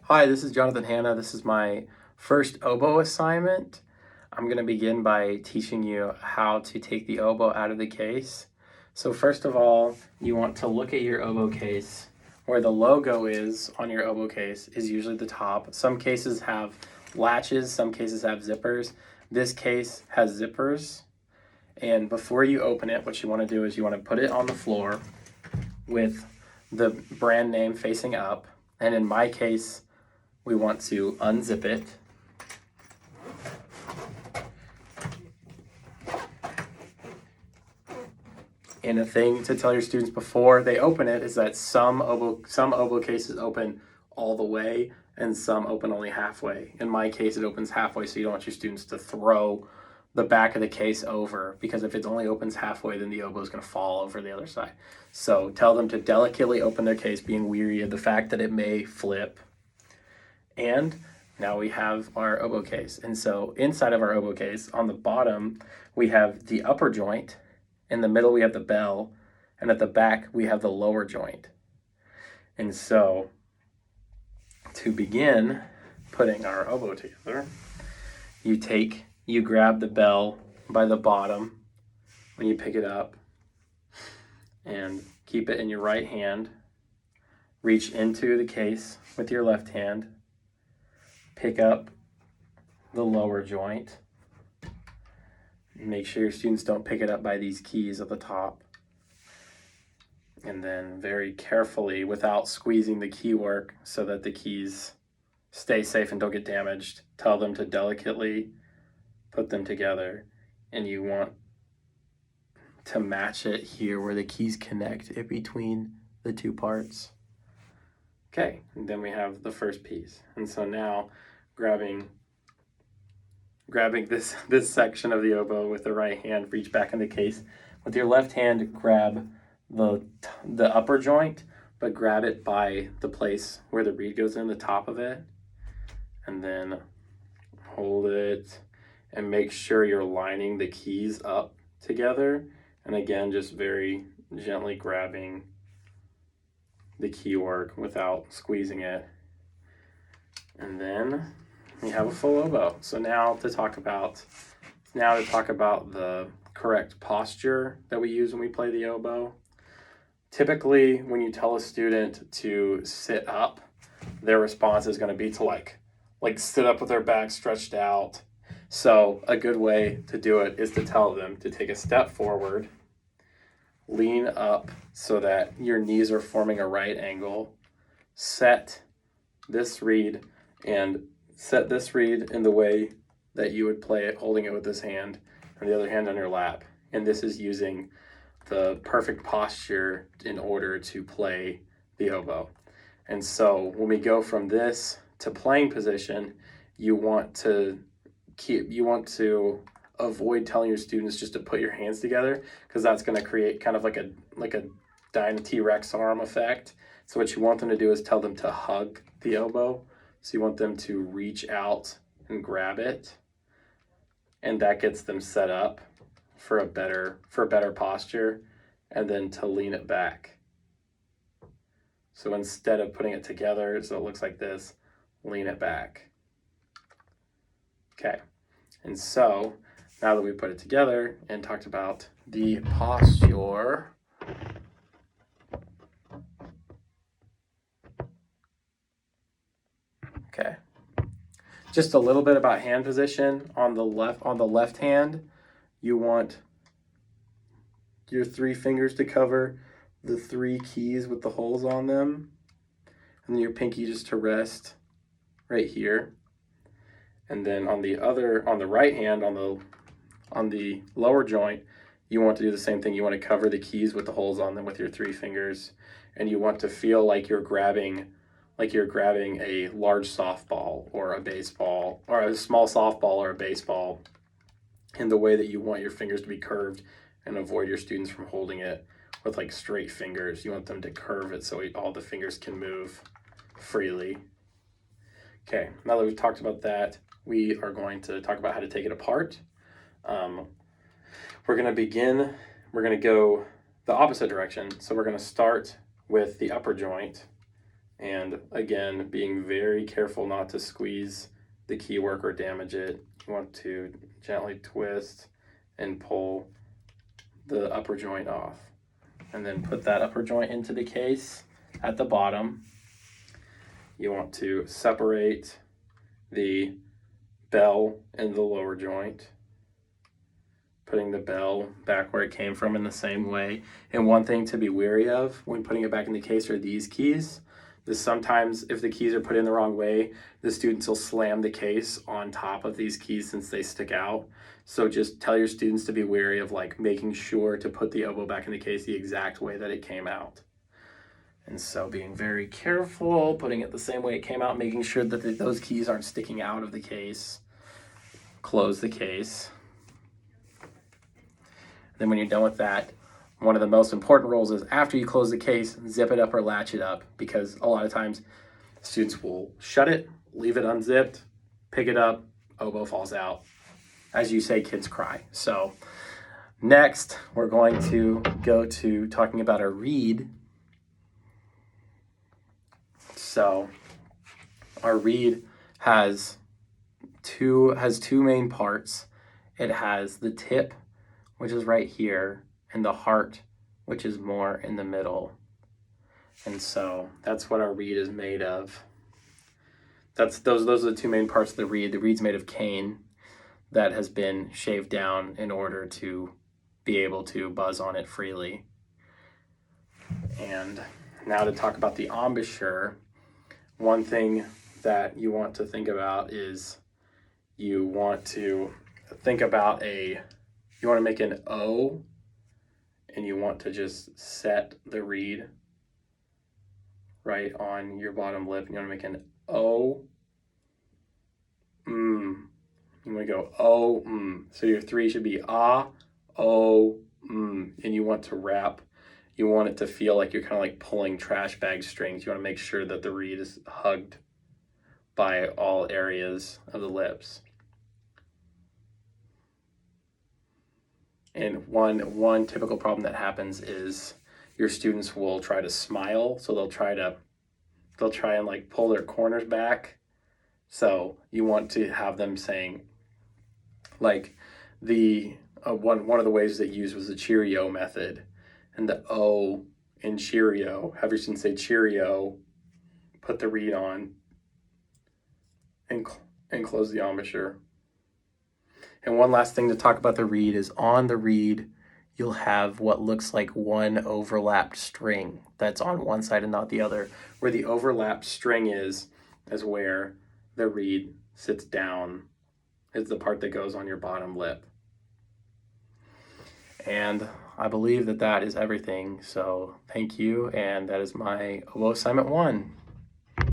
Hi, this is Jonathan Hanna. This is my first oboe assignment. I'm going to begin by teaching you how to take the oboe out of the case. So first of all, you want to look at your oboe case. Where the logo is on your oboe case is usually the top. Some cases have latches, some cases have zippers. This case has zippers. And before you open it, what you want to do is you want to put it on the floor with the brand name facing up. And in my case, we want to unzip it. And a thing to tell your students before they open it is that some oboe cases open all the way and some open only halfway. In my case, it opens halfway, so you don't want your students to throw the back of the case over, because if it only opens halfway, then the oboe is going to fall over the other side. So tell them to delicately open their case, being weary of the fact that it may flip. And now we have our oboe case. And so inside of our oboe case, on the bottom, we have the upper joint. In the middle, we have the bell. And at the back, we have the lower joint. And so to begin putting our oboe together, you grab the bell by the bottom when you pick it up and keep it in your right hand. Reach into the case with your left hand. Pick up the lower joint. Make sure your students don't pick it up by these keys at the top. And then very carefully, without squeezing the key work so that the keys stay safe and don't get damaged, tell them to delicately put them together. And you want to match it here where the keys connect in between the two parts. Okay, and then we have the first piece. And so now grabbing this section of the oboe with the right hand, reach back in the case. With your left hand, grab the upper joint, but grab it by the place where the reed goes in, the top of it. And then hold it and make sure you're lining the keys up together. And again, just very gently grabbing the key work without squeezing it. And then we have a full oboe. So now to talk about the correct posture that we use when we play the oboe. Typically, when you tell a student to sit up, their response is going to be to like sit up with their back stretched out. So a good way to do it is to tell them to take a step forward, lean up so that your knees are forming a right angle, set this reed in the way that you would play it, holding it with this hand and the other hand on your lap. And this is using the perfect posture in order to play the oboe. And so when we go from this to playing position, you want to avoid telling your students just to put your hands together, because that's going to create kind of like a Dyna T-Rex arm effect. So what you want them to do is tell them to hug the oboe. So you want them to reach out and grab it, and that gets them set up for a better posture, and then to lean it back. So instead of putting it together so it looks like this, lean it back. Okay, and so now that we put it together and talked about the posture, okay, just a little bit about hand position. On the left hand, you want your 3 fingers to cover the 3 keys with the holes on them, and then your pinky just to rest right here. And then on the right hand, on the lower joint, you want to do the same thing. You want to cover the keys with the holes on them with your 3 fingers, and you want to feel like you're grabbing a large softball or a baseball, or a small softball or a baseball, in the way that you want your fingers to be curved, and avoid your students from holding it with like straight fingers. You want them to curve it so all the fingers can move freely. Okay, now that we've talked about that, we are going to talk about how to take it apart. We're going to go the opposite direction. So we're going to start with the upper joint, And again, being very careful not to squeeze the key work or damage it. You want to gently twist and pull the upper joint off. And then put that upper joint into the case at the bottom. You want to separate the bell and the lower joint, putting the bell back where it came from in the same way. And one thing to be wary of when putting it back in the case are these keys. Sometimes if the keys are put in the wrong way, the students will slam the case on top of these keys since they stick out. So just tell your students to be wary of like making sure to put the oboe back in the case the exact way that it came out. And so being very careful, putting it the same way it came out, making sure that those keys aren't sticking out of the case. Close the case. Then when you're done with that, one of the most important rules is after you close the case, zip it up or latch it up, because a lot of times students will shut it, leave it unzipped, pick it up, oboe falls out. As you say, kids cry. So next, we're going to go to talking about a reed. So our reed has two main parts. It has the tip, which is right here, and the heart, which is more in the middle. And so that's what our reed is made of. Those are the two main parts of the reed. The reed's made of cane that has been shaved down in order to be able to buzz on it freely. And now to talk about the embouchure, one thing that you want to think about is you want to make an O, and you want to just set the reed right on your bottom lip. You want to make an O, You want to go O, So your three should be ah, O, and you want to wrap. You want it to feel like you're kind of like pulling trash bag strings. You want to make sure that the reed is hugged by all areas of the lips. And one typical problem that happens is your students will try to smile, so they'll try and like pull their corners back. So you want to have them saying, like one of the ways they used was the Cheerio method, and the O in Cheerio. Have your students say Cheerio, put the reed on, and close the embouchure. And one last thing to talk about the reed is on the reed, you'll have what looks like one overlapped string that's on one side and not the other. Where the overlapped string is where the reed sits down, is the part that goes on your bottom lip. And I believe that is everything. So thank you. And that is my oboe assignment 1.